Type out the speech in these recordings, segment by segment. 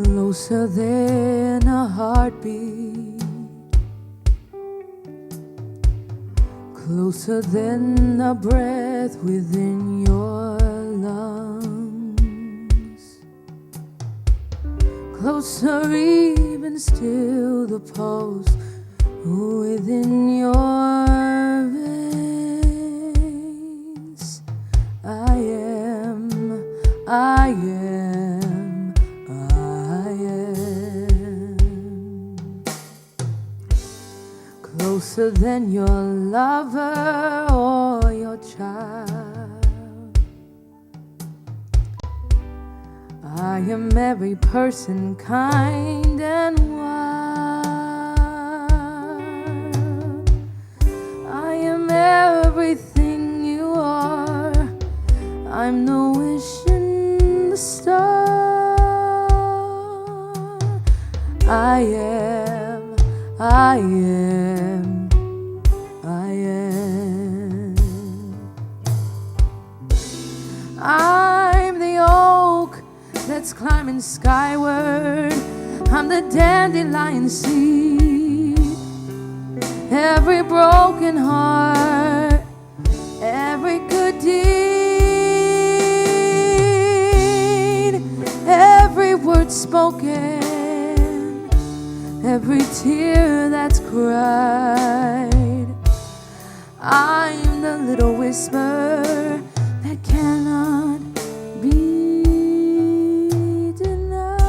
closer than a heartbeat, closer than a breath within your lungs, closer even still the pulse within your veins. I am, I am, I am closer than your lover or your child. I am every person, kind and wild. I am everything you are. I'm the wish in the star. I am, I am, I am. I'm the oak that's climbing skyward. I'm the dandelion seed. Every broken heart, every good deed, every word spoken, every tear that's cried. I'm the little whisper that cannot be denied.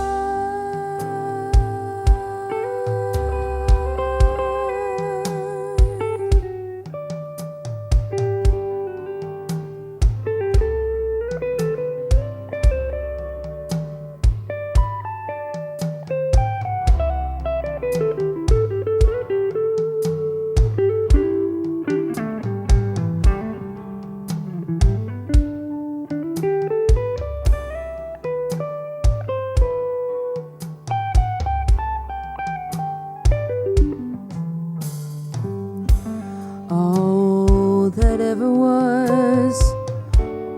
All that ever was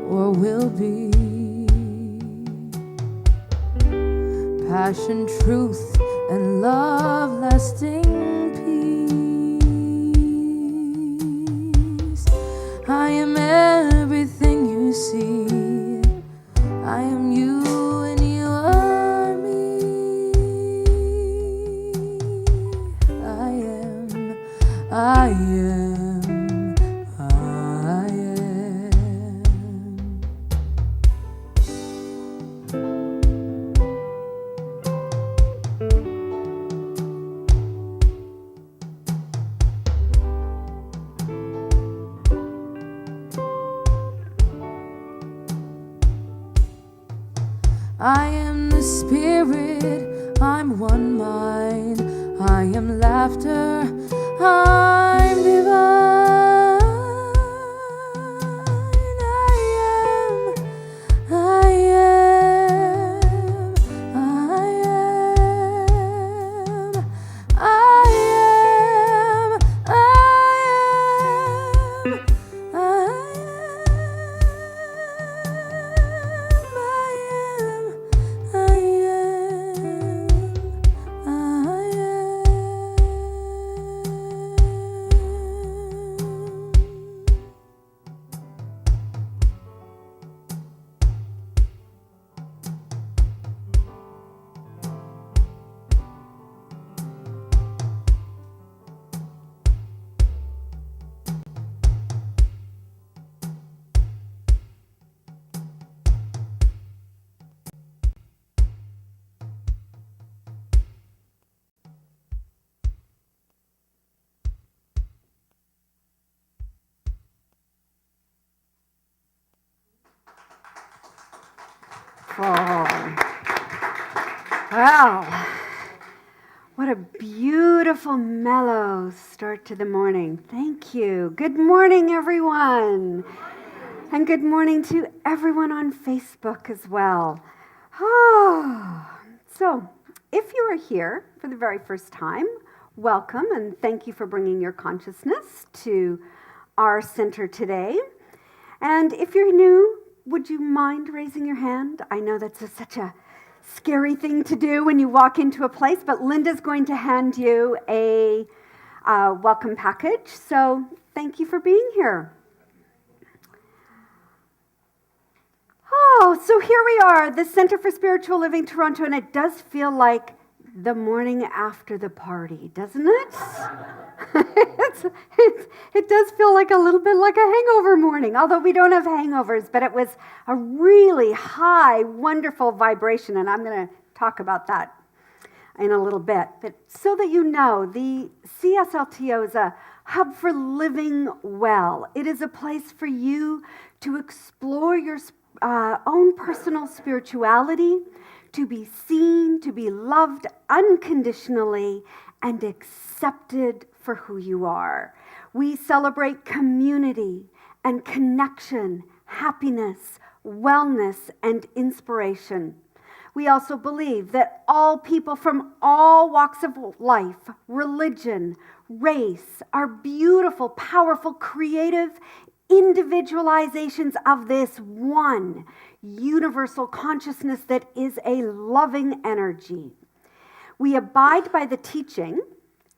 or will be, passion, truth, and love, lasting peace. I am everything you see. I am you and you are me. I am, I am. I am the spirit, I'm one mind. I am laughter, I'm divine. I am, I am, I am, I am, I Oh, wow. What a beautiful, mellow start to the morning. Thank you. Good morning, everyone. And good morning to everyone on Facebook as well. Oh, so if you are here for the very first time, welcome and thank you for bringing your consciousness to our center today. And if you're new, would you mind raising your hand? I know that's such a scary thing to do when you walk into a place, but Linda's going to hand you a welcome package. So thank you for being here. Oh, so here we are, the Center for Spiritual Living Toronto, and it does feel like the morning after the party, doesn't it? It does feel like a little bit like a hangover morning, although we don't have hangovers, but it was a really high, wonderful vibration, and I'm going to talk about that in a little bit. But so that you know, the CSLTO is a hub for living well. It is a place for you to explore your own personal spirituality, to be seen, to be loved unconditionally, and accepted for who you are. We celebrate community and connection, happiness, wellness, and inspiration. We also believe that all people from all walks of life, religion, race, are beautiful, powerful, creative individualizations of this one universal consciousness that is a loving energy. We abide by the teaching,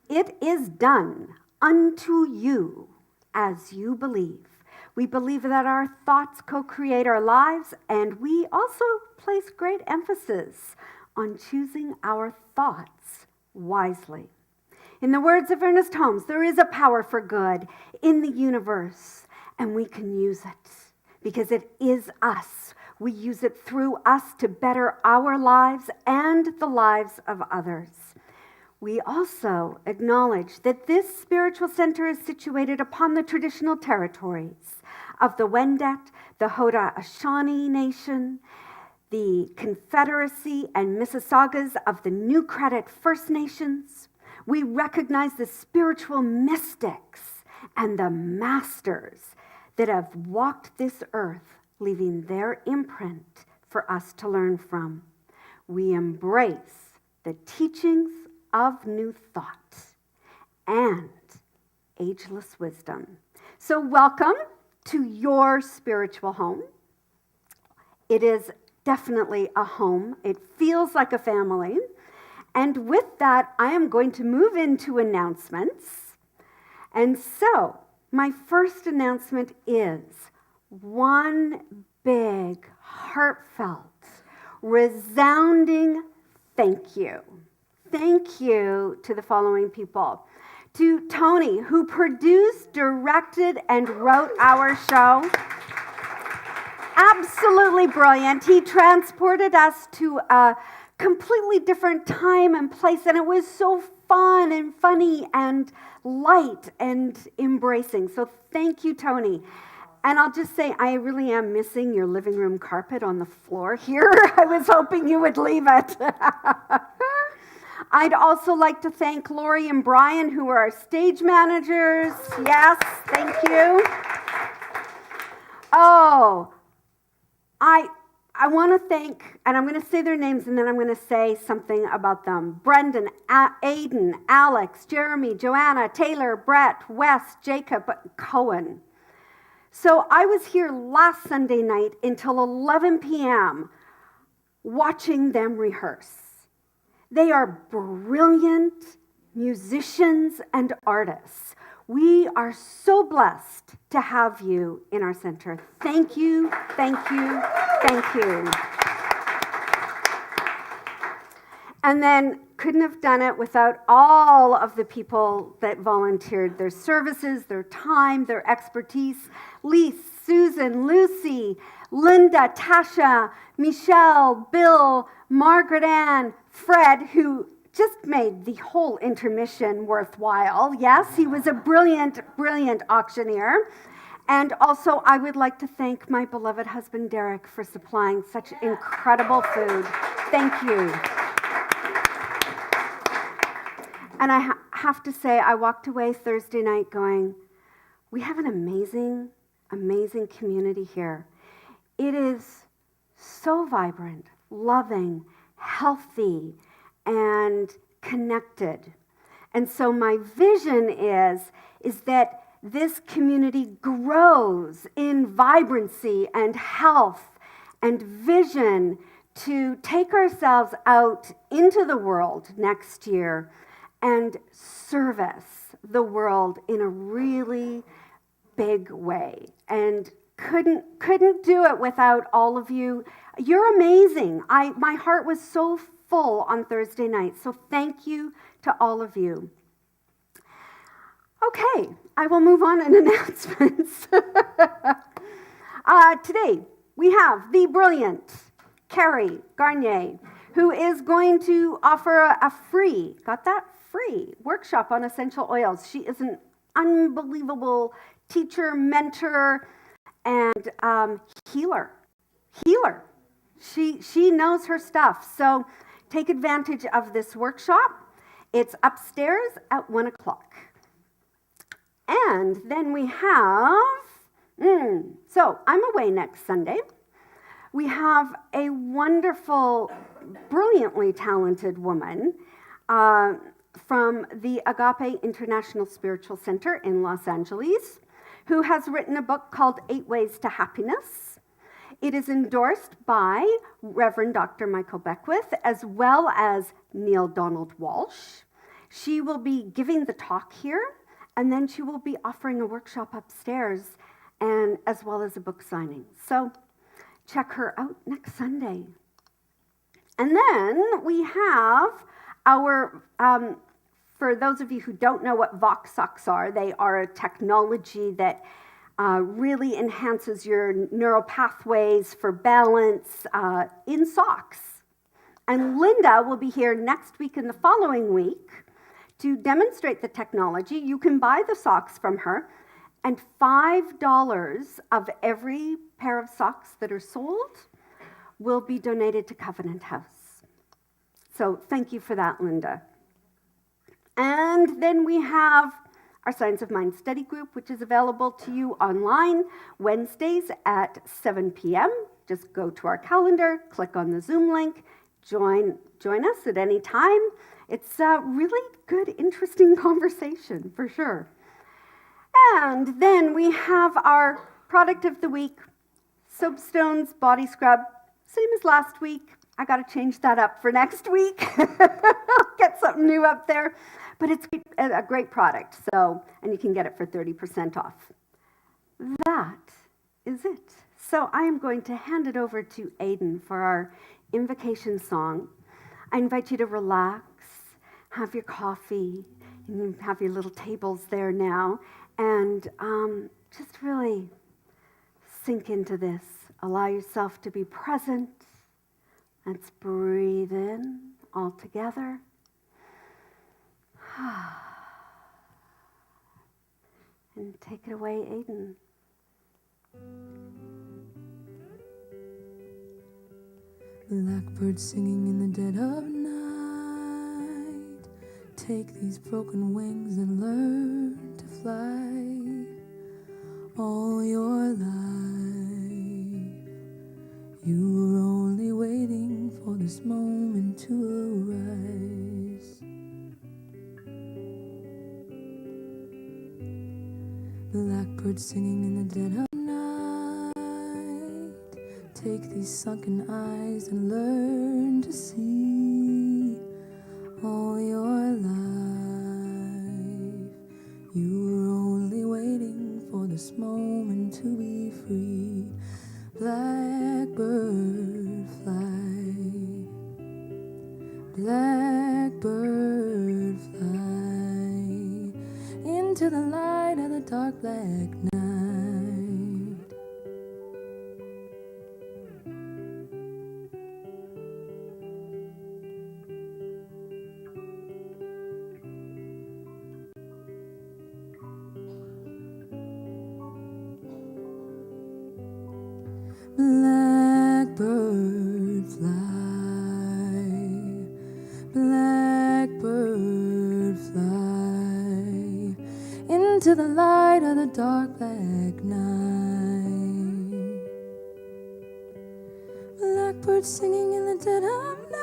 "It is done unto you as you believe." We believe that our thoughts co-create our lives, and we also place great emphasis on choosing our thoughts wisely. In the words of Ernest Holmes, there is a power for good in the universe, and we can use it because it is us. We use it through us to better our lives and the lives of others. We also acknowledge that this spiritual center is situated upon the traditional territories of the Wendat, the Haudenosaunee Nation, the Confederacy and Mississaugas of the New Credit First Nations. We recognize the spiritual mystics and the masters that have walked this earth, leaving their imprint for us to learn from. We embrace the teachings of new thought and ageless wisdom. So welcome to your spiritual home. It is definitely a home. It feels like a family. And with that, I am going to move into announcements. And so, my first announcement is one big, heartfelt, resounding thank you. Thank you to the following people. To Tony, who produced, directed, and wrote our show. Absolutely brilliant. He transported us to a completely different time and place, and it was so fun and funny and light and embracing. So thank you, Tony. And I'll just say, I really am missing your living room carpet on the floor here. I was hoping you would leave it. I'd also like to thank Lori and Brian, who are our stage managers. Yes, thank you. Oh, I want to thank, and I'm going to say their names, and then I'm going to say something about them. Brendan, Aiden, Alex, Jeremy, Joanna, Taylor, Brett, Wes, Jacob, Cohen. So I was here last Sunday night until 11 p.m. watching them rehearse. They are brilliant musicians and artists. We are so blessed to have you in our center. Thank you, thank you, thank you. And then couldn't have done it without all of the people that volunteered their services, their time, their expertise. Lise, Susan, Lucy, Linda, Tasha, Michelle, Bill, Margaret Ann, Fred, who just made the whole intermission worthwhile. Yes, he was a brilliant, brilliant auctioneer. And also, I would like to thank my beloved husband, Derek, for supplying such incredible food. Thank you. And I have to say, I walked away Thursday night going, we have an amazing, amazing community here. It is so vibrant, loving, healthy, and connected. And so my vision is that this community grows in vibrancy and health and vision to take ourselves out into the world next year and service the world in a really big way. And couldn't do it without all of you. You're amazing. My heart was so full on Thursday night. So thank you to all of you. Okay, I will move on in announcements. Today, we have the brilliant Carrie Garnier, who is going to offer a free, got that? Free workshop on essential oils. She is an unbelievable teacher, mentor, and healer. She knows her stuff. So take advantage of this workshop. It's upstairs at 1 o'clock. And then we have, so I'm away next Sunday. We have a wonderful, brilliantly talented woman from the Agape International Spiritual Center in Los Angeles, who has written a book called 8 Ways to Happiness. It is endorsed by Reverend Dr. Michael Beckwith, as well as Neil Donald Walsh. She will be giving the talk here, and then she will be offering a workshop upstairs, and as well as a book signing. So check her out next Sunday. And then we have our, for those of you who don't know what Vox socks are, they are a technology that really enhances your neural pathways for balance in socks. And Linda will be here next week and the following week to demonstrate the technology. You can buy the socks from her, and $5 of every pair of socks that are sold will be donated to Covenant House. So thank you for that, Linda. And then we have our Science of Mind study group, which is available to you online Wednesdays at 7 p.m. Just go to our calendar, click on the Zoom link, join us at any time. It's a really good, interesting conversation, for sure. And then we have our product of the week, Soapstone's Body Scrub, same as last week. I got to change that up for next week. I'll get something new up there. But it's a great product, and you can get it for 30% off. That is it. So I am going to hand it over to Aidan for our invocation song. I invite you to relax, have your coffee, and you have your little tables there now, and just really sink into this. Allow yourself to be present. Let's breathe in all together. And take it away, Aidan. Blackbird singing in the dead of night. Take these broken wings and learn to fly. All your life, you were only waiting for this moment to arise. Blackbird singing in the dead of night. Take these sunken eyes and learn to see. All your life, you were only waiting for this moment to be free. Blackbird fly. Blackbird fly into the light of the dark black night. Blackbird fly. Blackbird fly into the light of the dark black night. Blackbird singing in the dead of night.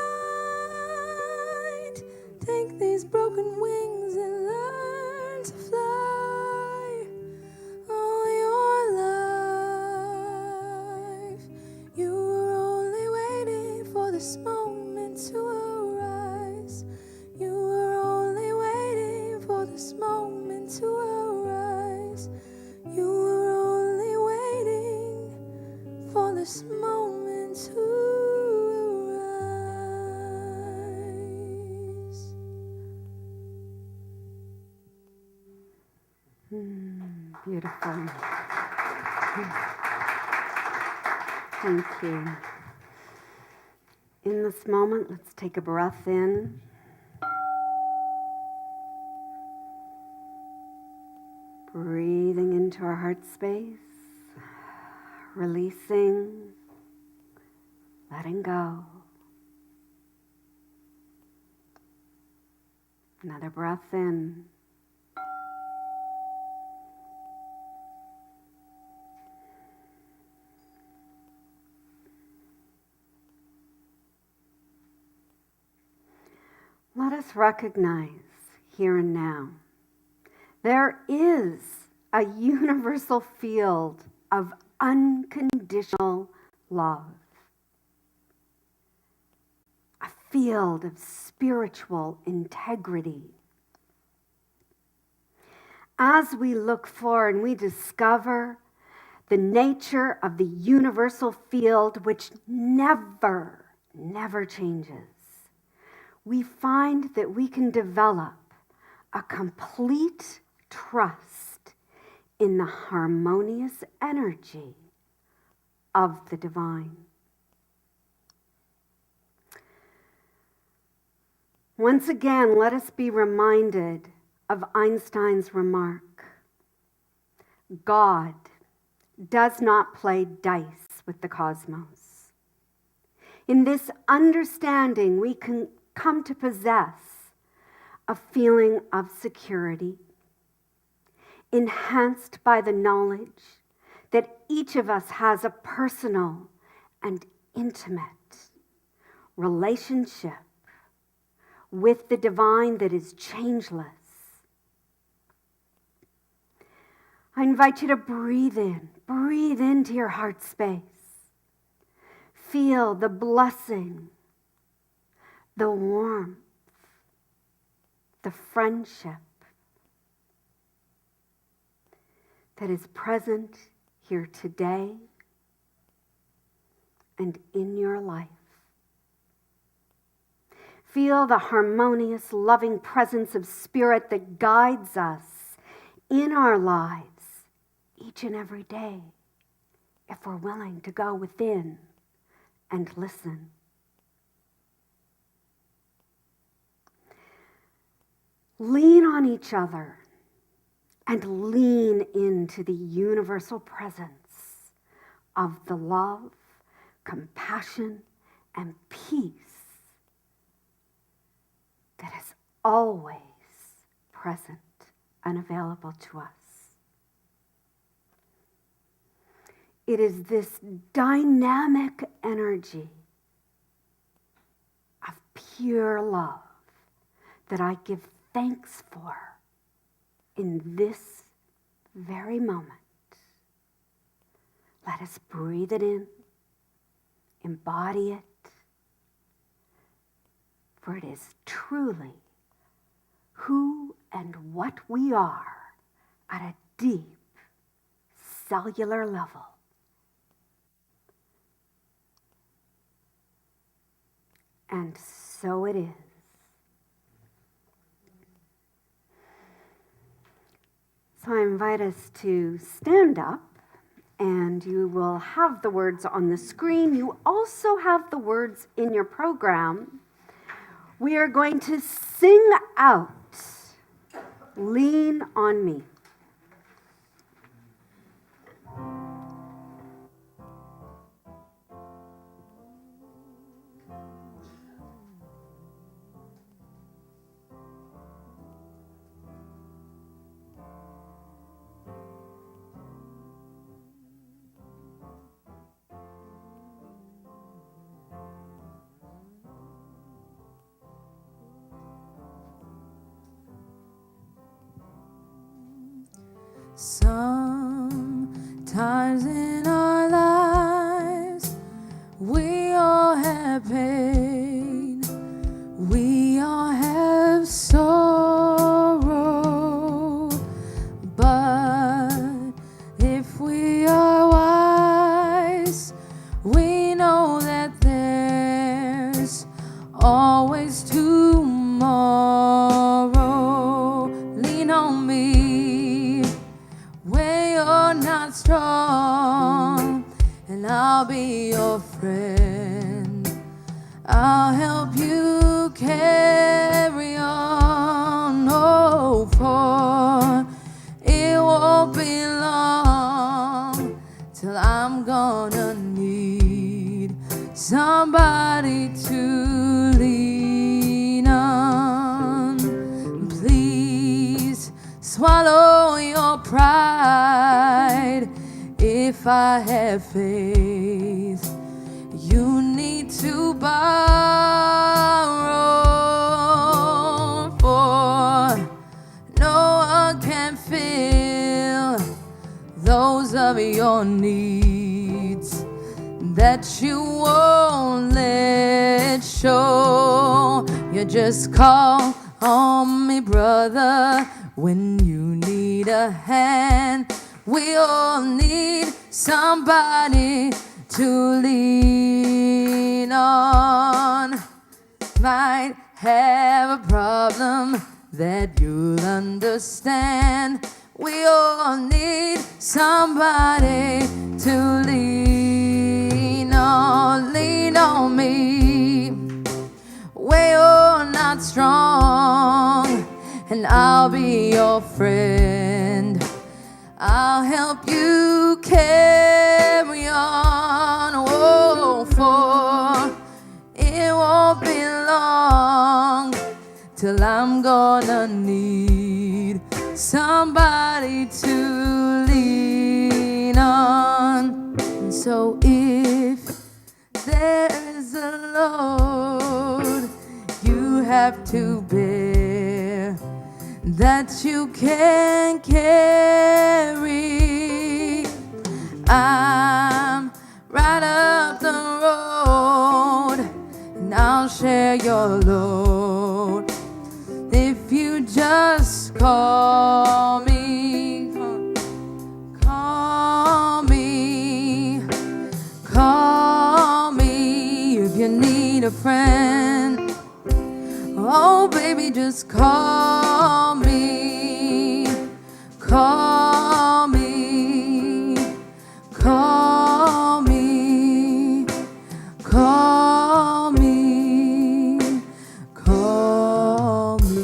Take these broken wings and learn to fly. All your life, you were only waiting for this moment to arise. You were only waiting for this moment to arise. You were only waiting for this moment to arise. Beautiful. Thank you. In this moment, let's take a breath in. Breathing into our heart space. Releasing. Letting go. Another breath in. Let us recognize here and now, there is a universal field of unconditional love, a field of spiritual integrity. As we look for and we discover the nature of the universal field, which never changes, we find that we can develop a complete trust in the harmonious energy of the divine. Once again, let us be reminded of Einstein's remark: God does not play dice with the cosmos. In this understanding, we can come to possess a feeling of security, enhanced by the knowledge that each of us has a personal and intimate relationship with the divine that is changeless. I invite you to breathe into your heart space. Feel the blessing, the warmth, the friendship that is present here today and in your life. Feel the harmonious, loving presence of Spirit that guides us in our lives each and every day, if we're willing to go within and listen. Lean on each other and lean into the universal presence of the love, compassion, and peace that is always present and available to us. It is this dynamic energy of pure love that I give thanks for in this very moment. Let us breathe it in, embody it, for it is truly who and what we are at a deep cellular level. And so it is. So I invite us to stand up, and you will have the words on the screen. You also have the words in your program. We are going to sing out, "Lean on Me." Sometimes in our lives, we all have pain. carry on, oh, for it won't be long till I'm gonna need somebody to lean on. Please swallow your pride. If I have faith, you need to borrow, for no one can fill those of your needs that you won't let show. You just call on me, brother, when you need a hand. We all need somebody to lean on. Might have a problem that you'll understand. We all need somebody to lean on. Lean on me where you're not strong, and I'll be your friend. I'll help you carry on, oh, for it won't be long till I'm gonna need somebody to lean on. And so if there's a load you have to bear that you can't carry, I'm right up the road and I'll share your load. If you just call me, call me, call me. If you need a friend, oh baby, just call me, call me, call me, call me, call me.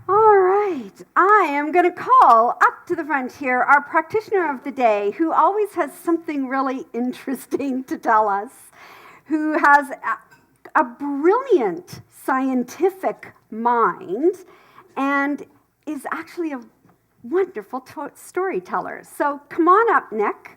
All right, I am going to call up to the front here our practitioner of the day, who always has something really interesting to tell us, who has a brilliant scientific mind and is actually a wonderful storyteller. So come on up, Nick.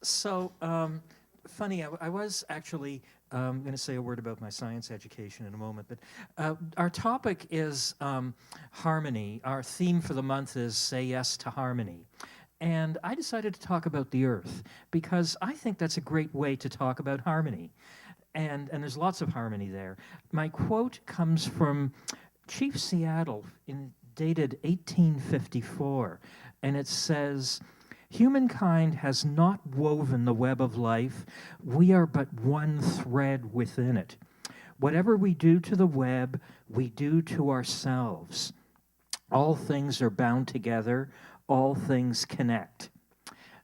So, funny, I was actually going to say a word about my science education in a moment, but our topic is harmony. Our theme for the month is Say Yes to Harmony. And I decided to talk about the Earth because I think that's a great way to talk about harmony. And there's lots of harmony there. My quote comes from Chief Seattle, dated 1854, and it says, "Humankind has not woven the web of life. We are but one thread within it. Whatever we do to the web, we do to ourselves. All things are bound together. All things connect."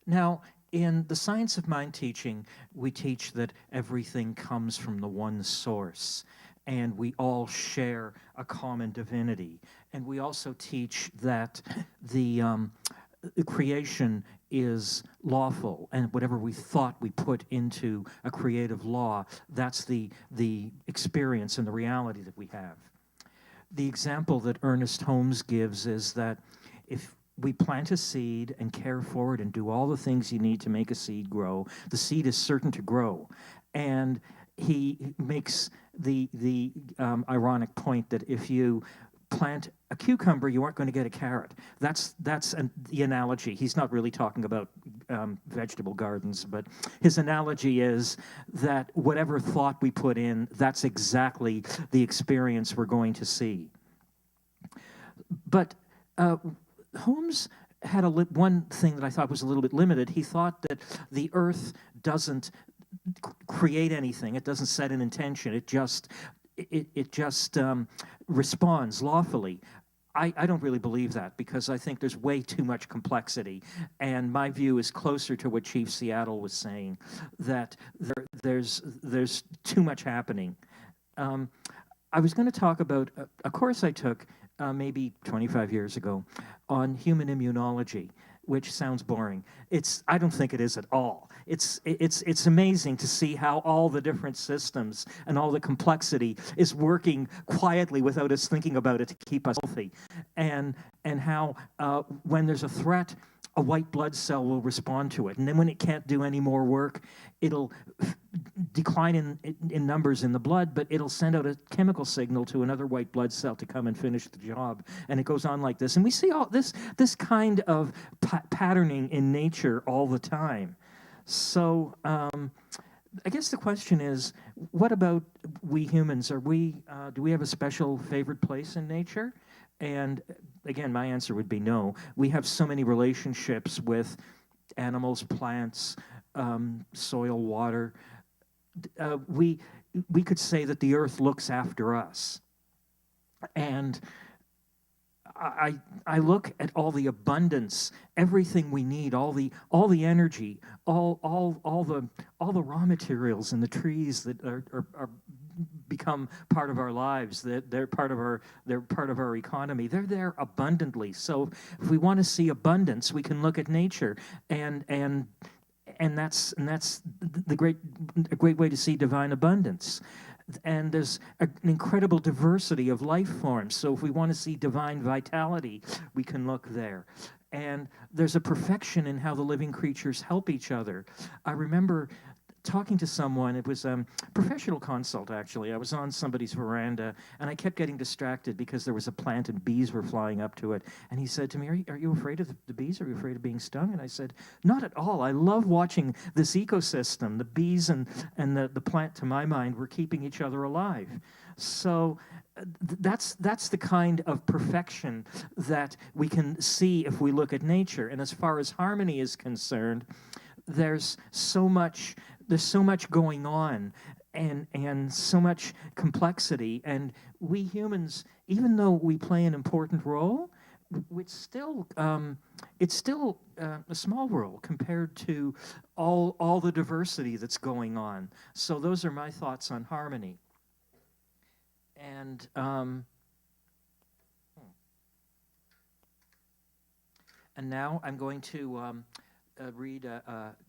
Now, in the science of mind teaching, we teach that everything comes from the one source, and we all share a common divinity. And we also teach that the creation is lawful, and whatever we thought we put into a creative law, that's the experience and the reality that we have. The example that Ernest Holmes gives is that if we plant a seed and care for it and do all the things you need to make a seed grow, the seed is certain to grow. And he makes the ironic point that if you plant a cucumber, you aren't going to get a carrot. That's the analogy. He's not really talking about vegetable gardens, but his analogy is that whatever thought we put in, that's exactly the experience we're going to see. But Holmes had one thing that I thought was a little bit limited. He thought that the earth doesn't create anything. It doesn't set an intention. It just responds lawfully. I don't really believe that, because I think there's way too much complexity. And my view is closer to what Chief Seattle was saying, that there's too much happening. I was going to talk about a course I took maybe 25 years ago on human immunology, which sounds boring. I don't think it is at all. It's amazing to see how all the different systems and all the complexity is working quietly without us thinking about it to keep us healthy, and how when there's a threat, a white blood cell will respond to it, and then when it can't do any more work, it'll decline in numbers in the blood, but it'll send out a chemical signal to another white blood cell to come and finish the job, and it goes on like this. And we see all this kind of patterning in nature all the time. So I guess the question is, what about we humans? Do we have a special favorite place in nature? And again, my answer would be no. We have so many relationships with animals, plants, soil, water. We could say that the earth looks after us. And I look at all the abundance, everything we need, all the energy, all the raw materials in the trees that are become part of our lives, that they're part of our economy. They're there abundantly. So if we want to see abundance, we can look at nature, and that's a great way to see divine abundance. And there's an incredible diversity of life forms. So if we want to see divine vitality, we can look there. And there's a perfection in how the living creatures help each other. I remember talking to someone. It was a professional consult, actually. I was on somebody's veranda, and I kept getting distracted because there was a plant and bees were flying up to it. And he said to me, are you afraid of the bees? Are you afraid of being stung? And I said, not at all. I love watching this ecosystem. The bees and the plant, to my mind, were keeping each other alive. So that's the kind of perfection that we can see if we look at nature. And as far as harmony is concerned, there's so much going on, and so much complexity, and we humans, even though we play an important role, it's still a small role compared to all the diversity that's going on. So those are my thoughts on harmony. And now I'm going to read.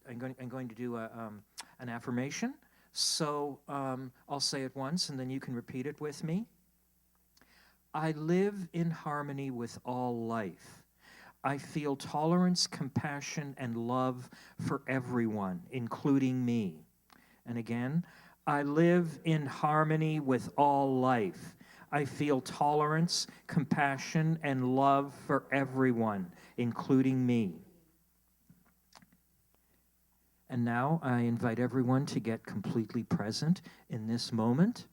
I'm going to do an affirmation. So I'll say it once, and then you can repeat it with me. I live in harmony with all life. I feel tolerance, compassion, and love for everyone, including me. And again, I live in harmony with all life. I feel tolerance, compassion, and love for everyone, including me. And now I invite everyone to get completely present in this moment.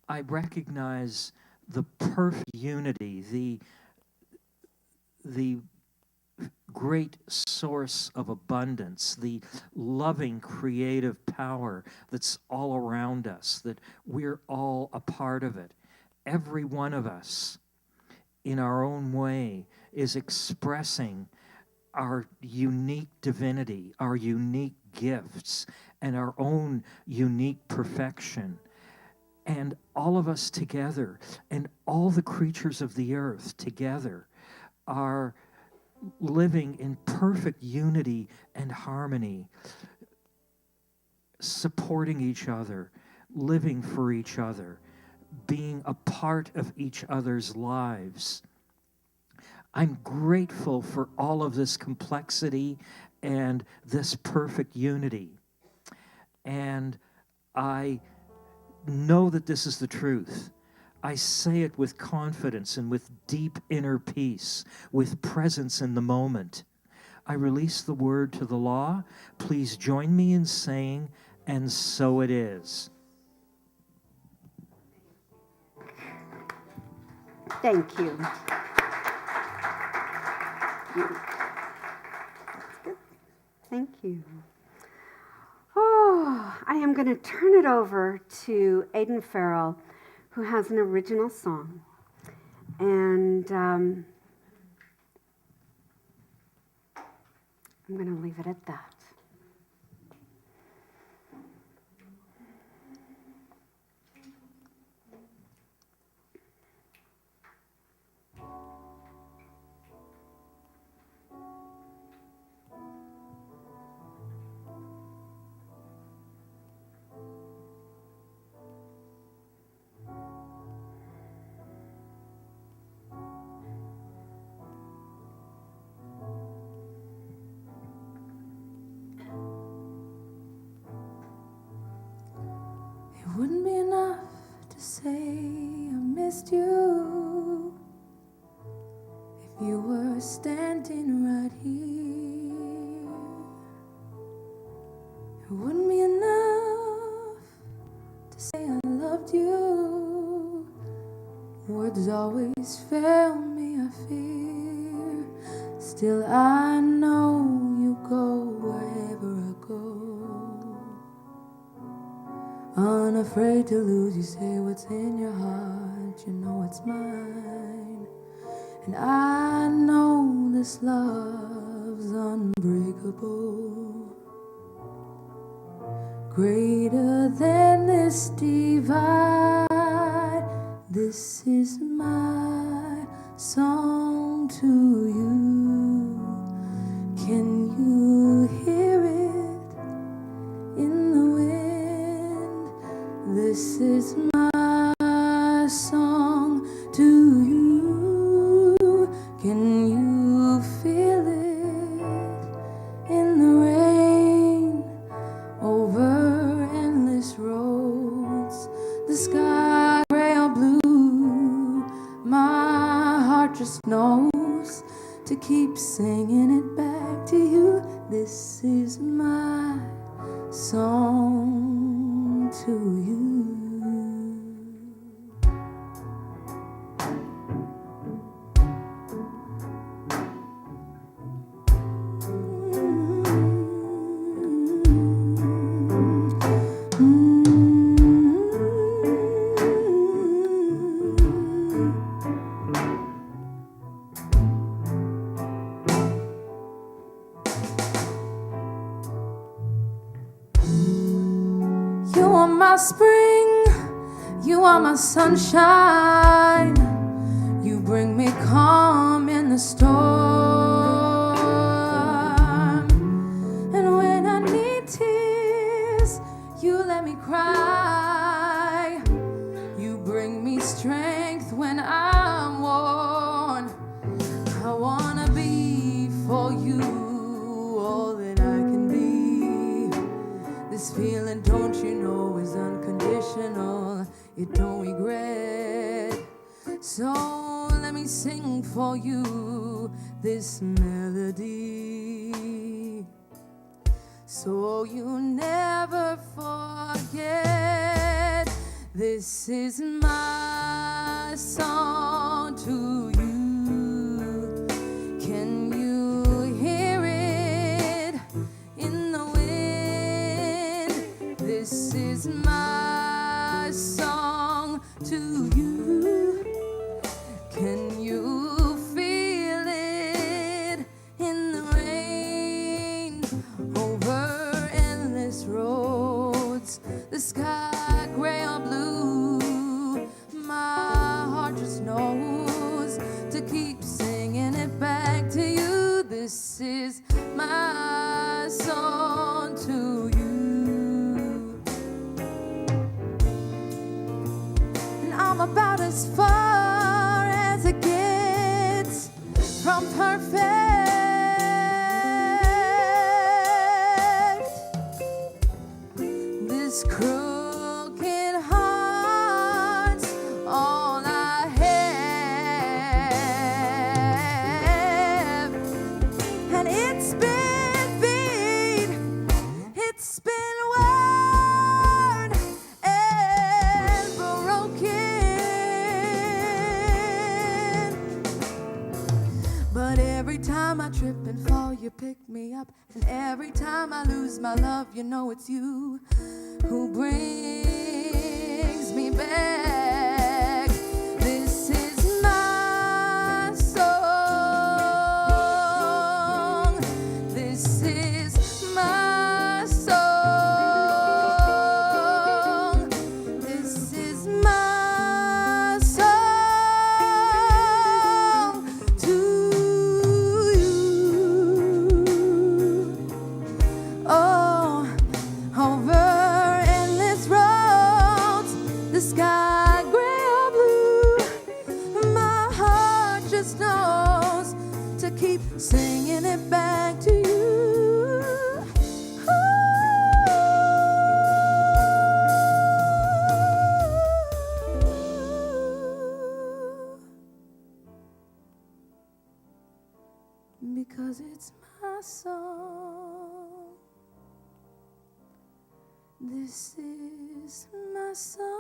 I recognize the perfect unity, the great source of abundance, the loving creative power that's all around us, that we're all a part of it. Every one of us, in our own way, is expressing our unique divinity, our unique gifts, and our own unique perfection. And all of us together, and all the creatures of the earth together, are living in perfect unity and harmony, supporting each other, living for each other, being a part of each other's lives. I'm grateful for all of this complexity and this perfect unity. And I know that this is the truth. I say it with confidence and with deep inner peace, with presence in the moment. I release the word to the law. Please join me in saying, and so it is. Thank you. you. Oh, I am going to turn it over to Aidan Farrell, who has an original song. And I'm going to leave it at that. It wouldn't be enough to say I missed you if you were standing right here. It wouldn't be enough to say I loved you. Words always fail me, I fear. Still I know you go wherever I go. Unafraid to lose you, say what's in your heart, you know it's mine. And I know this love's unbreakable, greater than this divide. This is my song to you. Can you hear it in the wind? This is my song to you. Can you feel it in the rain? Over endless roads, the sky gray or blue, my heart just knows to keep singing it back to you. This is my song to you. You are my spring, you are my sunshine. You bring me calm in the storm. And when I need tears, you let me cry. You bring me strength when I'm worn. I wanna be for you all that I can be. This feeling, don't you know, is unconditional. It don't regret. So let me sing for you this melody, so you never forget. This is my song to you. Can you hear it in the wind? This is my song to you. Can you feel it in the rain? Over endless roads, the sky gray or blue, my heart just knows to keep singing it back to you. This is my song to you. And I'm about as far as it gets from perfect. This crooked heart's all I have, and it's been beat, it's been worn and broken, but every time I trip and fall, you pick me up. And every time I lose my love, you know it's you who brings me back. This is my song. This is my song. This is my song to you. Oh, over endless roads, the sky gray or blue, my heart just knows to keep singing it back to you. Because it's my song. This is my song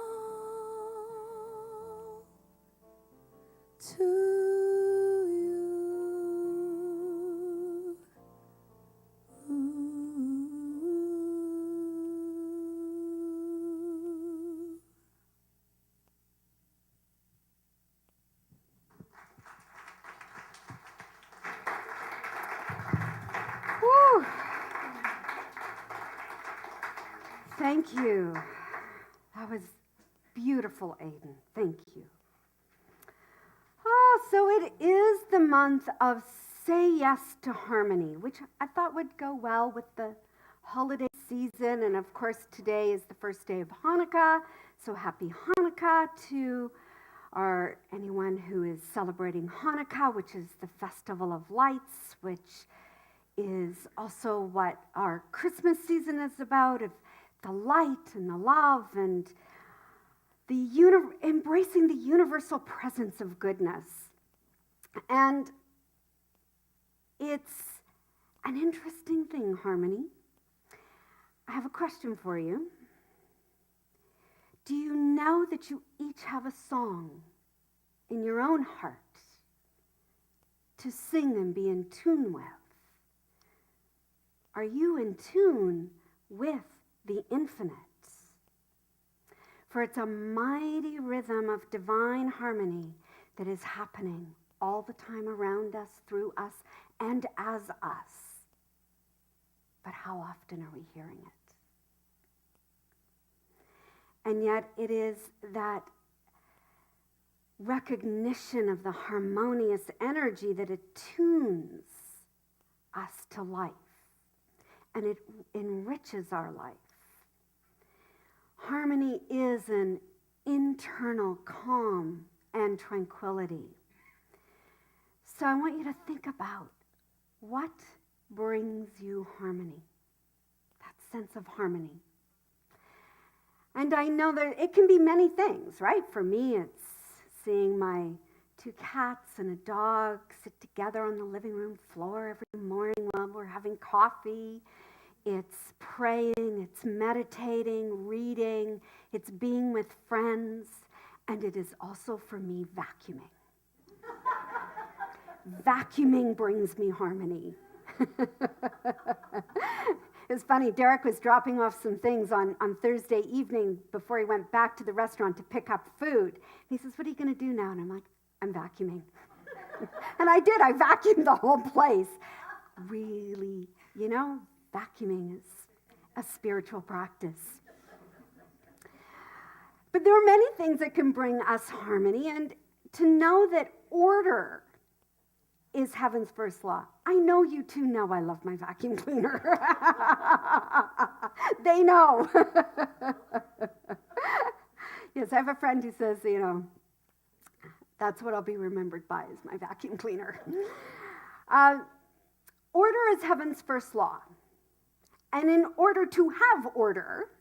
to you. Woo. Thank you. That was beautiful, Aiden. Thank you. Oh, so it is the month of Say Yes to Harmony, which I thought would go well with the holiday season. And of course, today is the first day of Hanukkah. So happy Hanukkah to anyone who is celebrating Hanukkah, which is the festival of lights, which is also what our Christmas season is about, of the light and the love and the embracing the universal presence of goodness. And it's an interesting thing, Harmony. I have a question for you. Do you know that you each have a song in your own heart to sing and be in tune with? Are you in tune with the infinite? For it's a mighty rhythm of divine harmony that is happening all the time around us, through us, and as us. But how often are we hearing it? And yet it is that recognition of the harmonious energy that attunes us to life, and it enriches our life. Harmony is an internal calm and tranquility. So I want you to think about what brings you harmony, that sense of harmony. And I know that it can be many things, right? For me, it's seeing my 2 cats and a dog sit together on the living room floor every morning while we're having coffee. It's praying, it's meditating, reading, it's being with friends, and it is also for me vacuuming. Vacuuming brings me harmony. It's funny, Derek was dropping off some things on Thursday evening before he went back to the restaurant to pick up food. He says, "What are you going to do now?" And I'm like, "I'm vacuuming." And I did. I vacuumed the whole place. Really, vacuuming is a spiritual practice. But there are many things that can bring us harmony, and to know that order is heaven's first law. I know you two know I love my vacuum cleaner. They know. Yes, I have a friend who says, that's what I'll be remembered by, is my vacuum cleaner. Order is heaven's first law. And in order to have order,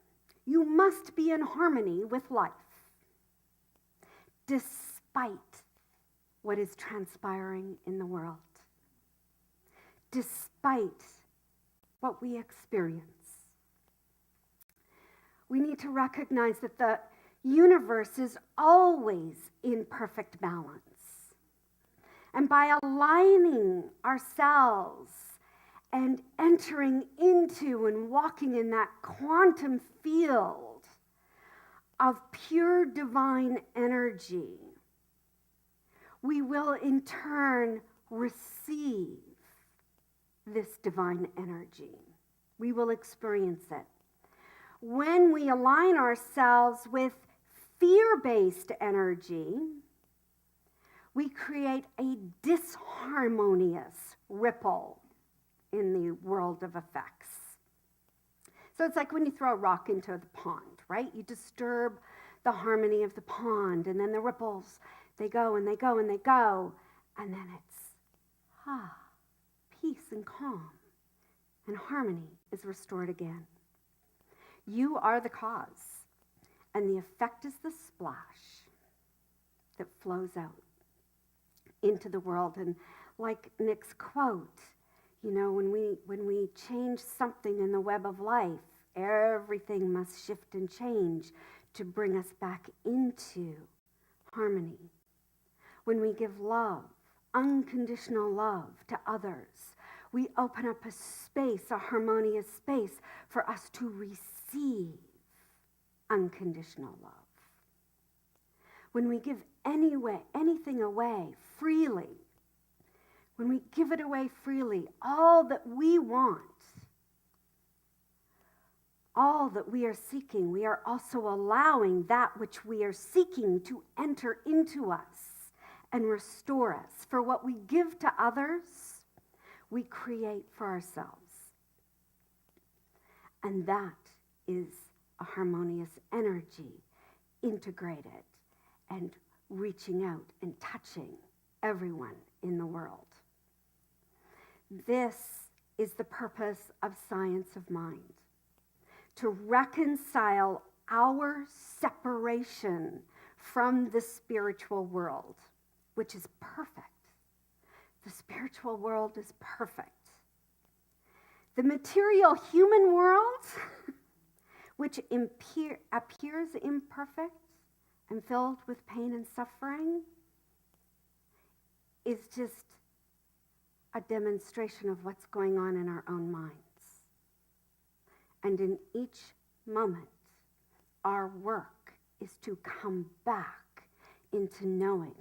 you must be in harmony with life, despite what is transpiring in the world, despite what we experience. We need to recognize that the universe is always in perfect balance. And by aligning ourselves and entering into and walking in that quantum field of pure divine energy, we will in turn receive this divine energy. We will experience it. When we align ourselves with fear-based energy, we create a disharmonious ripple in the world of effects. So it's like when you throw a rock into the pond, right? You disturb the harmony of the pond, and then the ripples, they go and they go and they go, and then it's peace and calm, and harmony is restored again. You are the cause, and the effect is the splash that flows out into the world. And like Nick's quote, when we change something in the web of life, everything must shift and change to bring us back into harmony. When we give love, unconditional love to others, we open up a space, a harmonious space for us to receive unconditional love. When we give anything away freely, when we give it away freely, all that we want, all that we are seeking, we are also allowing that which we are seeking to enter into us and restore us. For what we give to others, we create for ourselves. And that is a harmonious energy, integrated and reaching out and touching everyone in the world. This is the purpose of science of mind, to reconcile our separation from the spiritual world, which is perfect. The spiritual world is perfect. The material human world, which appears imperfect and filled with pain and suffering, is just a demonstration of what's going on in our own minds. And in each moment, our work is to come back into knowing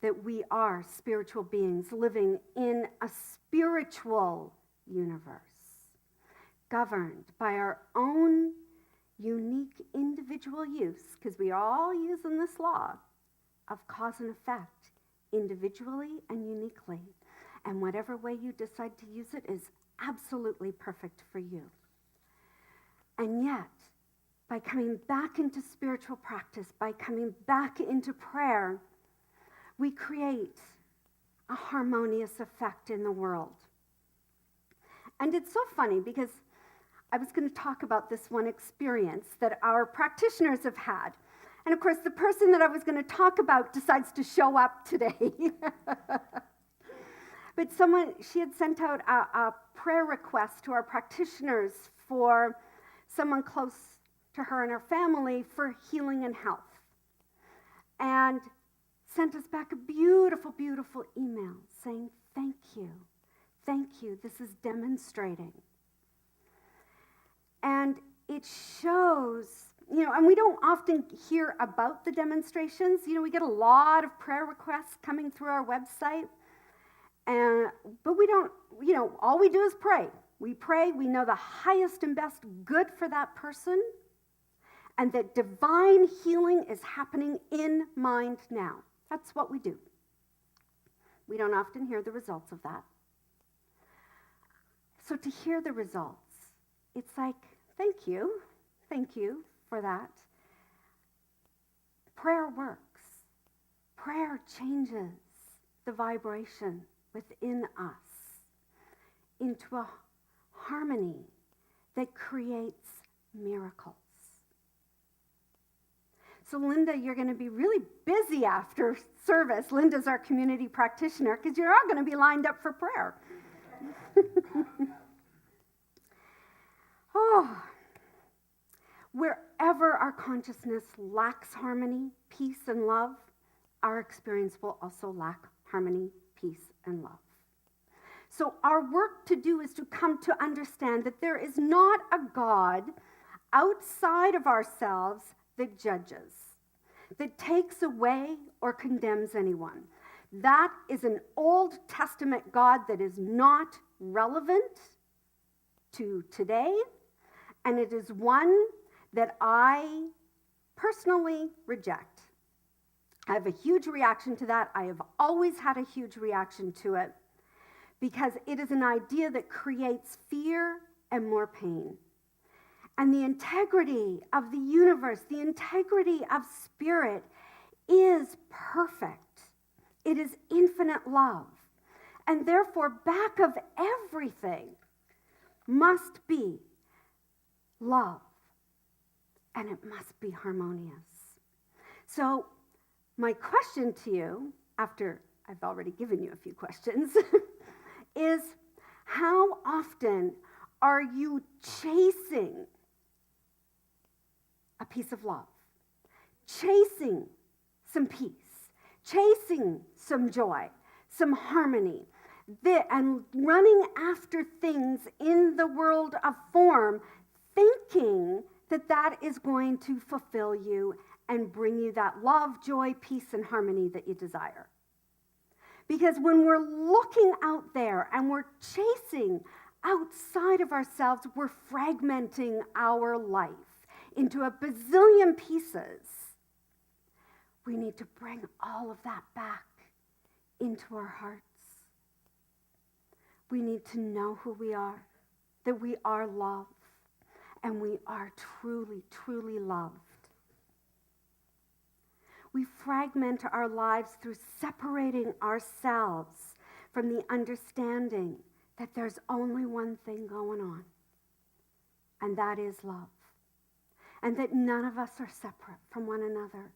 that we are spiritual beings living in a spiritual universe, governed by our own unique individual use, because we are all using this law of cause and effect individually and uniquely. And whatever way you decide to use it is absolutely perfect for you. And yet, by coming back into spiritual practice, by coming back into prayer, we create a harmonious effect in the world. And it's so funny because I was going to talk about this one experience that our practitioners have had. And of course, the person that I was going to talk about decides to show up today. But she had sent out a prayer request to our practitioners for someone close to her and her family for healing and health. And sent us back a beautiful, beautiful email saying, thank you, this is demonstrating. And it shows, and we don't often hear about the demonstrations. We get a lot of prayer requests coming through our website, but we don't, all we do is pray. We pray, we know the highest and best good for that person, and that divine healing is happening in mind now. That's what we do. We don't often hear the results of that. So to hear the results, it's like, thank you for that. Prayer works. Prayer changes the vibration within us into a harmony that creates miracles. So Linda, you're going to be really busy after service. Linda's our community practitioner because you're all going to be lined up for prayer. Wherever our consciousness lacks harmony, peace, and love, our experience will also lack harmony, peace, and love. So our work to do is to come to understand that there is not a God outside of ourselves that judges, that takes away or condemns anyone. That is an Old Testament God that is not relevant to today, and it is one that I personally reject. I have a huge reaction to that. I have always had a huge reaction to it because it is an idea that creates fear and more pain. And the integrity of the universe, the integrity of spirit is perfect. It is infinite love. And therefore, back of everything must be love. And it must be harmonious. So, my question to you, after I've already given you a few questions, is how often are you chasing a piece of love, chasing some peace, chasing some joy, some harmony, and running after things in the world of form, thinking that that is going to fulfill you and bring you that love, joy, peace, and harmony that you desire? Because when we're looking out there and we're chasing outside of ourselves, we're fragmenting our life into a bazillion pieces. We need to bring all of that back into our hearts. We need to know who we are, that we are love, and we are truly, truly loved. We fragment our lives through separating ourselves from the understanding that there's only one thing going on, and that is love. And that none of us are separate from one another.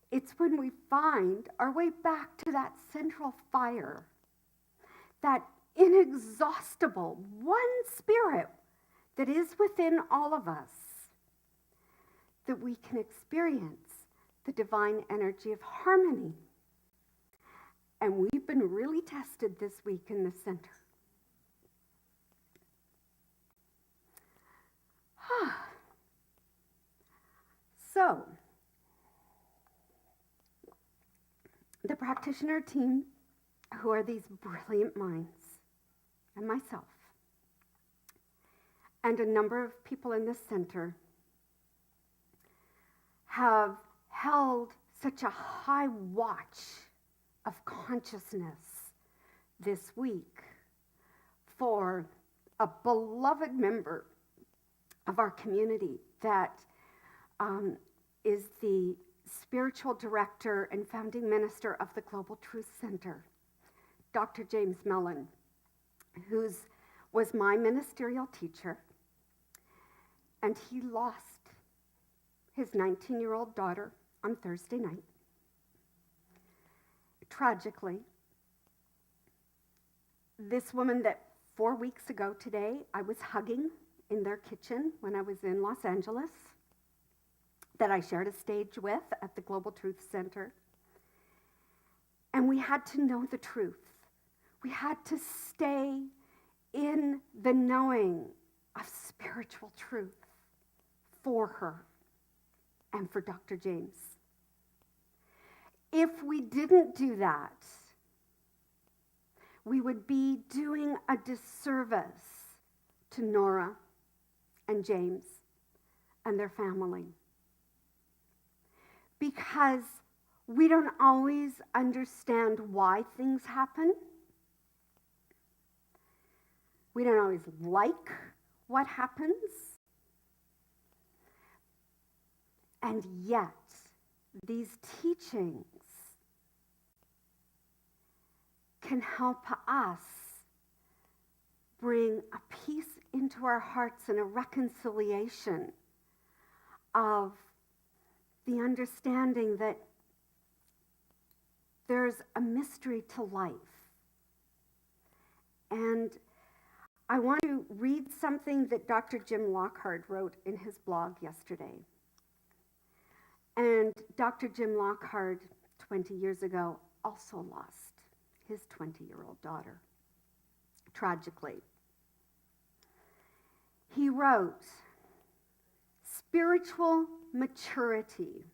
It's when we find our way back to that central fire, that inexhaustible one spirit that is within all of us, that we can experience the divine energy of harmony. And we've been really tested this week in the center. So, the practitioner team, who are these brilliant minds, and myself, and a number of people in this center, have held such a high watch of consciousness this week for a beloved member of our community that is the spiritual director and founding minister of the Global Truth Center, Dr. James Mellon, who was my ministerial teacher, and he lost his 19-year-old daughter on Thursday night. Tragically, this woman that 4 weeks ago today I was hugging in their kitchen when I was in Los Angeles, that I shared a stage with at the Global Truth Center. And we had to know the truth. We had to stay in the knowing of spiritual truth for her and for Dr. James. If we didn't do that, we would be doing a disservice to Nora and James and their family. Because we don't always understand why things happen. We don't always like what happens. And yet, these teachings can help us bring a peace into our hearts and a reconciliation of the understanding that there's a mystery to life. And I want to read something that Dr. Jim Lockhart wrote in his blog yesterday. And Dr. Jim Lockhart, 20 years ago, also lost his 20-year-old daughter, tragically. He wrote, "Spiritual maturity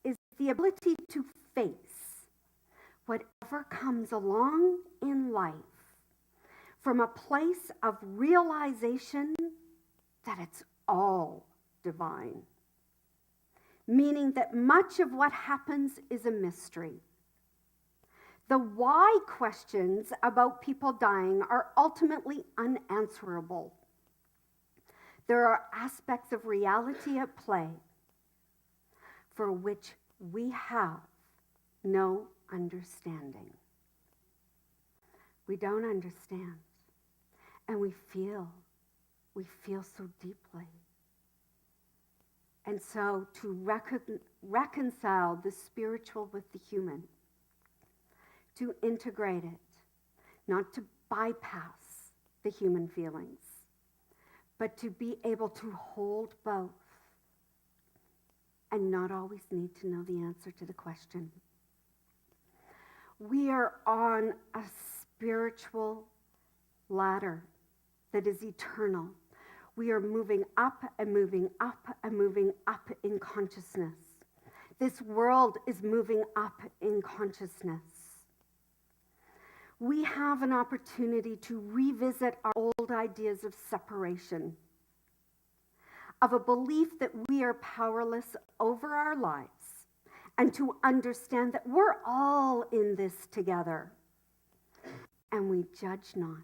is the ability to face whatever comes along in life from a place of realization that it's all divine, meaning that much of what happens is a mystery. The why questions about people dying are ultimately unanswerable. There are aspects of reality at play for which we have no understanding. We don't understand, and we feel so deeply. And so to reconcile the spiritual with the human, to integrate it, not to bypass the human feelings, but to be able to hold both and not always need to know the answer to the question. We are on a spiritual ladder that is eternal. We are moving up and moving up and moving up in consciousness. This world is moving up in consciousness. We have an opportunity to revisit our old ideas of separation, of a belief that we are powerless over our lives, and to understand that we're all in this together. And we judge not.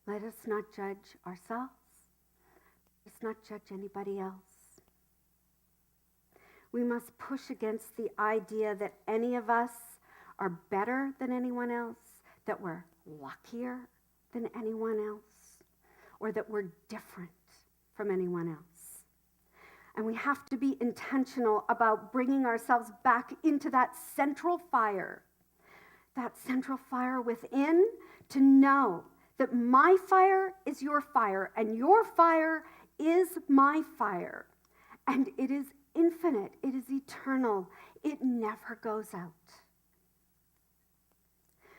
Let us not judge ourselves. Let's not judge anybody else. We must push against the idea that any of us are better than anyone else, that we're luckier than anyone else, or that we're different from anyone else. And we have to be intentional about bringing ourselves back into that central fire within, to know that my fire is your fire, and your fire is my fire. And it is infinite, it is eternal, it never goes out.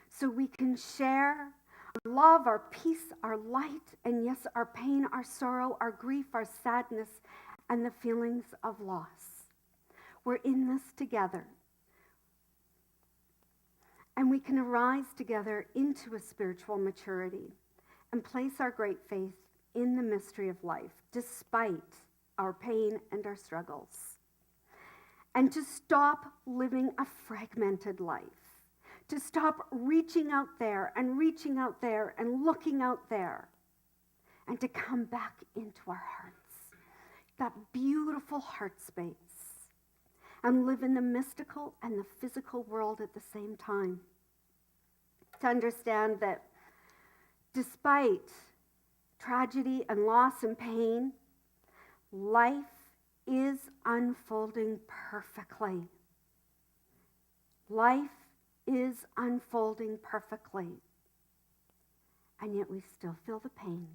So we can share our love, our peace, our light, and yes, our pain, our sorrow, our grief, our sadness, and the feelings of loss. We're in this together. And we can arise together into a spiritual maturity and place our great faith in the mystery of life, despite our pain and our struggles. And to stop living a fragmented life. To stop reaching out there and looking out there, and to come back into our hearts, that beautiful heart space, and live in the mystical and the physical world at the same time. To understand that despite tragedy and loss and pain, life is unfolding perfectly. Life is unfolding perfectly. And yet we still feel the pain.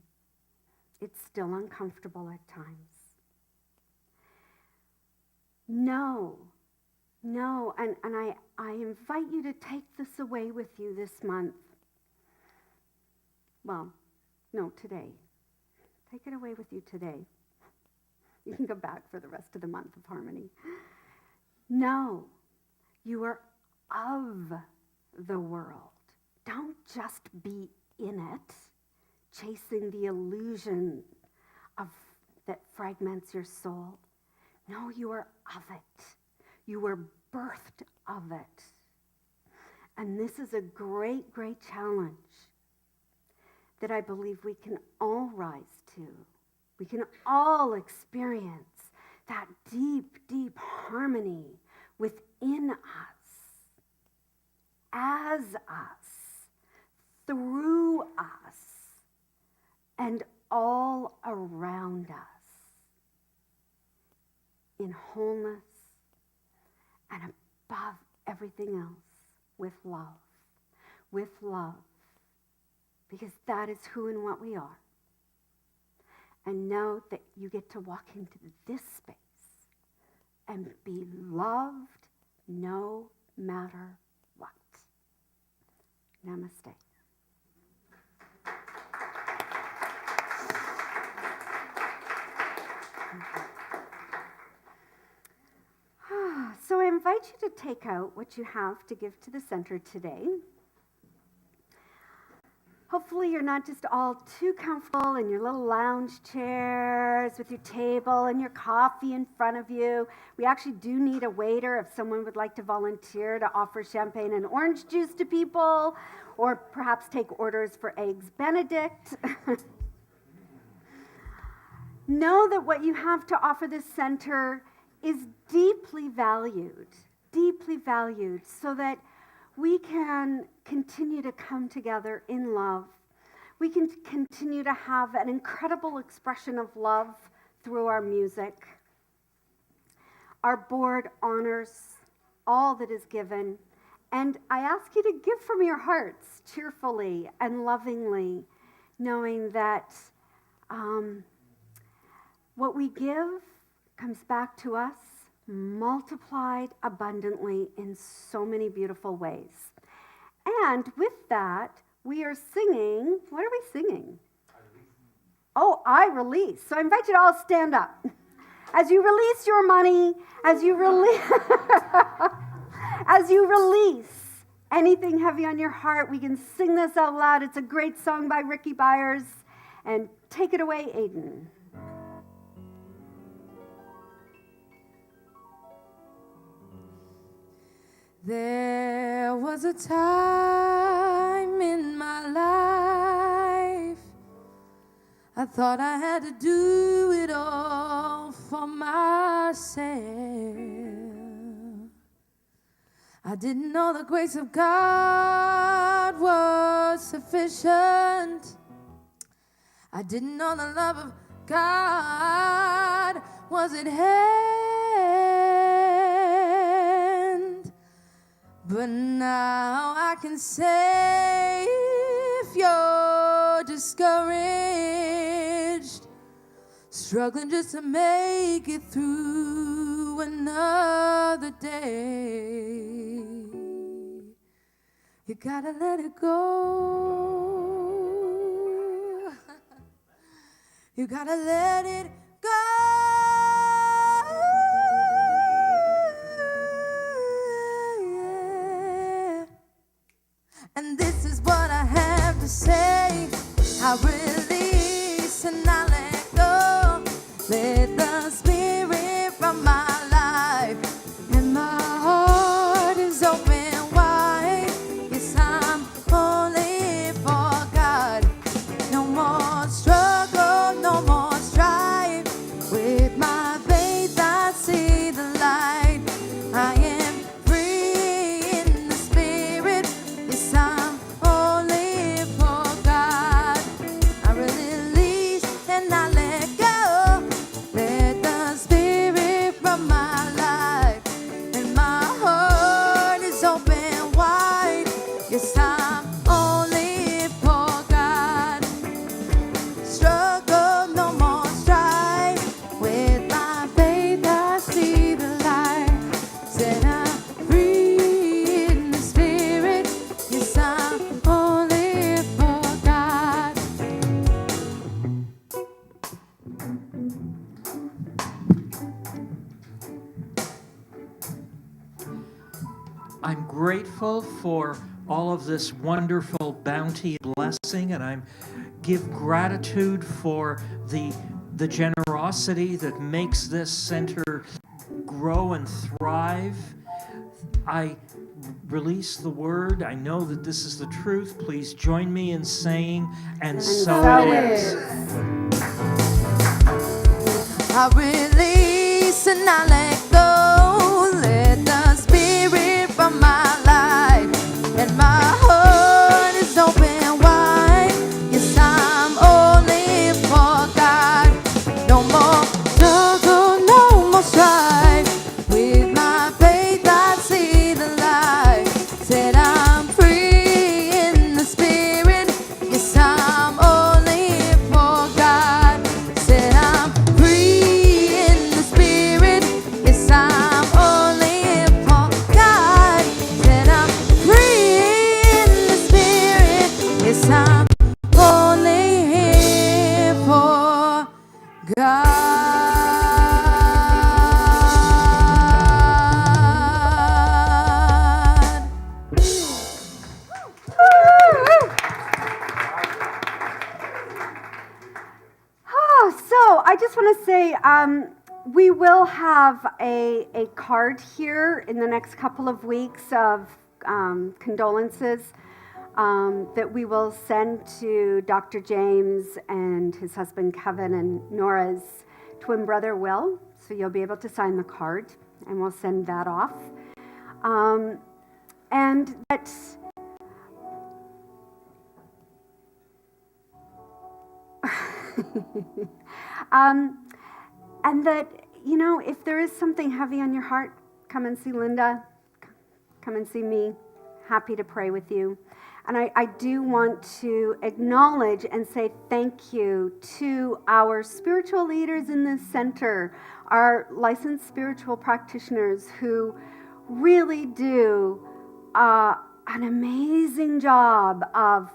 It's still uncomfortable at times. No, and I invite you to take this away with you this month. Well, no, today. Take it away with you today. You can go back for the rest of the month of harmony. No, you are of the world. Don't just be in it, chasing the illusion of that fragments your soul. No, you are of it. You were birthed of it. And this is a great, great challenge that I believe we can all rise to. We can all experience that deep, deep harmony within us, as us, through us, and all around us, in wholeness and above everything else, with love, because that is who and what we are. And know that you get to walk into this space and be loved no matter what. Namaste. So I invite you to take out what you have to give to the center today. Hopefully you're not just all too comfortable in your little lounge chairs with your table and your coffee in front of you. We actually do need a waiter if someone would like to volunteer to offer champagne and orange juice to people, or perhaps take orders for eggs Benedict. Know that what you have to offer this center is deeply valued, so that we can continue to come together in love. We can continue to have an incredible expression of love through our music. Our board honors all that is given, and I ask you to give from your hearts cheerfully and lovingly, knowing that what we give comes back to us multiplied abundantly in so many beautiful ways. And with that, we are singing. What are we singing? I release. So I invite you to all stand up. As you release your money, as you release anything heavy on your heart, we can sing this out loud. It's a great song by Ricky Byers. And take it away, Aidan. There was a time in my life I thought I had to do it all for myself. I didn't know the grace of God was sufficient. I didn't know the love of God was at hand. But now I can say, if you're discouraged, struggling just to make it through another day, you gotta let it go. You gotta let it go. And this is what I have to say. I release and I let go. Let the Spirit from my life, and my heart is open wide. Yes, I'm only for God. No more struggle, no more strife. With my faith I see the light. I am free in the Spirit. Yes, I'm only for God. I release and I let go. Let the Spirit from my life, and my heart is open wide. Yes, I'm only for God. Struggle, no more strife. With my faith I see the light. Said I'm free in the Spirit. Yes, I'm only for God. I'm grateful for all of this wonderful bounty and blessing, and I give gratitude for the generosity that makes this center grow and thrive. I release the word. I know that this is the truth. Please join me in saying, and so it is. I release and I let go. Let the Spirit from my life, and my heart is open wide. Yes, I'm only for God. No more struggle, no more strife. With my faith I see the light. Said I'm free in the Spirit. Yes, I'm only for God. Said I'm free in the Spirit. we will have a card here in the next couple of weeks of condolences that we will send to Dr. James and his husband Kevin and Nora's twin brother Will. So you'll be able to sign the card, and we'll send that off. And that and that, you know, if there is something heavy on your heart, come and see Linda, come and see me. Happy to pray with you. And I do want to acknowledge and say thank you to our spiritual leaders in this center, our licensed spiritual practitioners who really do an amazing job of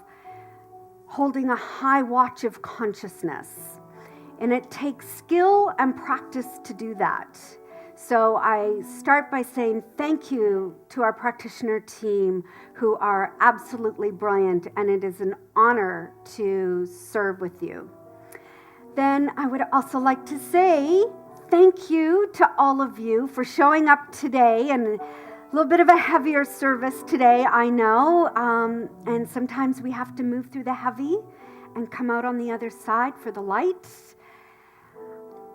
holding a high watch of consciousness. And it takes skill and practice to do that. So I start by saying thank you to our practitioner team who are absolutely brilliant, and it is an honor to serve with you. Then I would also like to say thank you to all of you for showing up today, and a little bit of a heavier service today, I know, and sometimes we have to move through the heavy and come out on the other side for the light.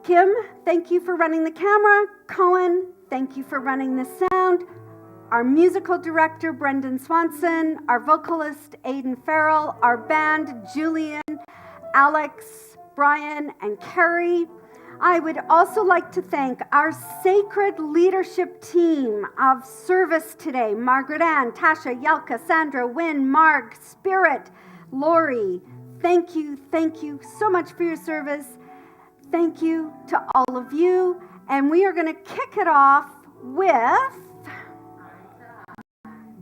Kim, thank you for running the camera. Cohen, thank you for running the sound. Our musical director, Brendan Swanson. Our vocalist, Aidan Farrell. Our band, Julian, Alex, Brian, and Carrie. I would also like to thank our sacred leadership team of service today. Margaret Ann, Tasha, Yelka, Sandra, Wynn, Marg, Spirit, Lori. Thank you so much for your service. Thank you to all of you. And we are going to kick it off with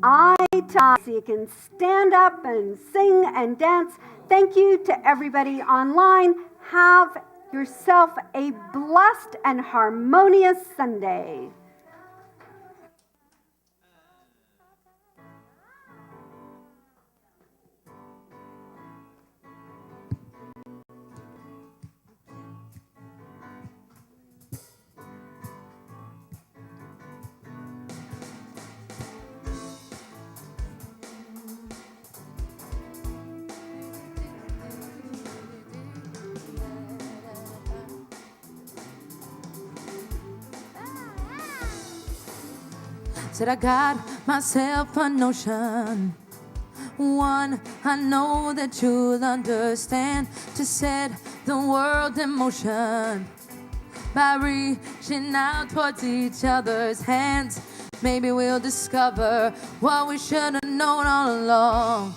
I Ta. So you can stand up and sing and dance. Thank you to everybody online. Have yourself a blessed and harmonious Sunday. Said I got myself a notion, one I know that you'll understand, to set the world in motion by reaching out towards each other's hands. Maybe we'll discover what we should have known all along.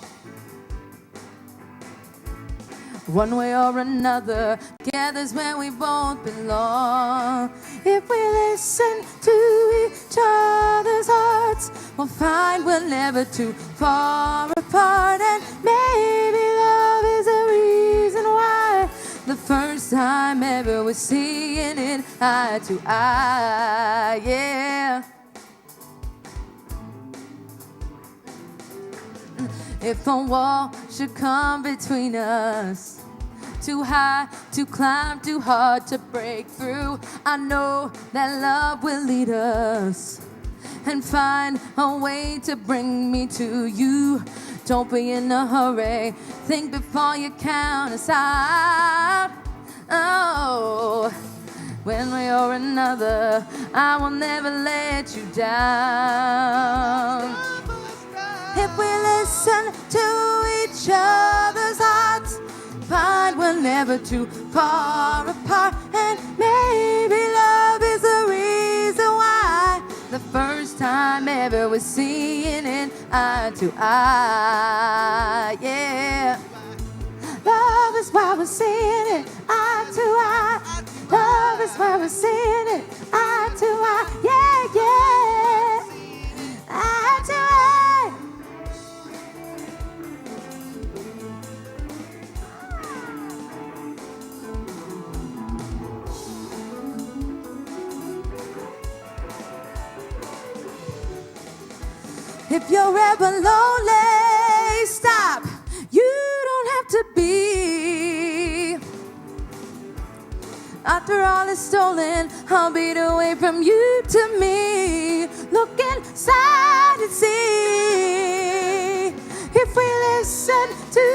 One way or another, together's where we both belong. If we listen to each other's hearts, we'll find we're never too far apart. And maybe love is the reason why the first time ever we're seeing it eye to eye, yeah. If a wall should come between us, too high to climb, too hard to break through, I know that love will lead us and find a way to bring me to you. Don't be in a hurry, think before you count us out. Oh, one way or another, I will never let you down. If we listen to each other's hearts, find we're never too far apart. And maybe love is the reason why the first time ever we're seeing it eye to eye, yeah. Love is why we're seeing it eye to eye. Love is why we're seeing it eye to eye, yeah, yeah. Eye to eye. If you're ever lonely, stop. You don't have to be After all is stolen, I'll beat away from you to me. Look inside and see. If we listen to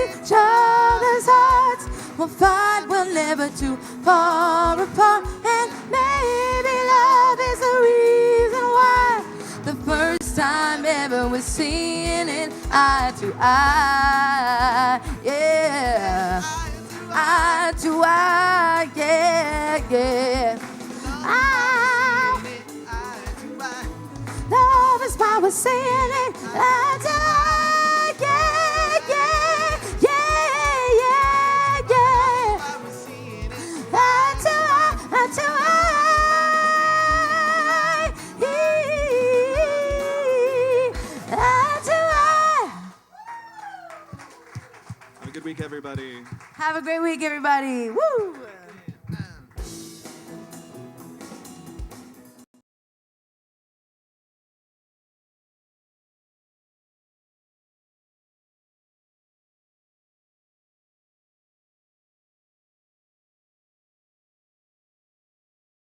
each other's hearts, we'll find we're never too far apart. And maybe love is the reason why the first time ever we're seeing it eye to eye. Yeah, eye to eye. Yeah, yeah. Love is why we're seeing it eye to eye. Yeah, yeah, yeah, yeah, yeah. Eye to eye, eye to eye. Eye to eye. Have a good week, everybody. Have a great week, everybody. Woo!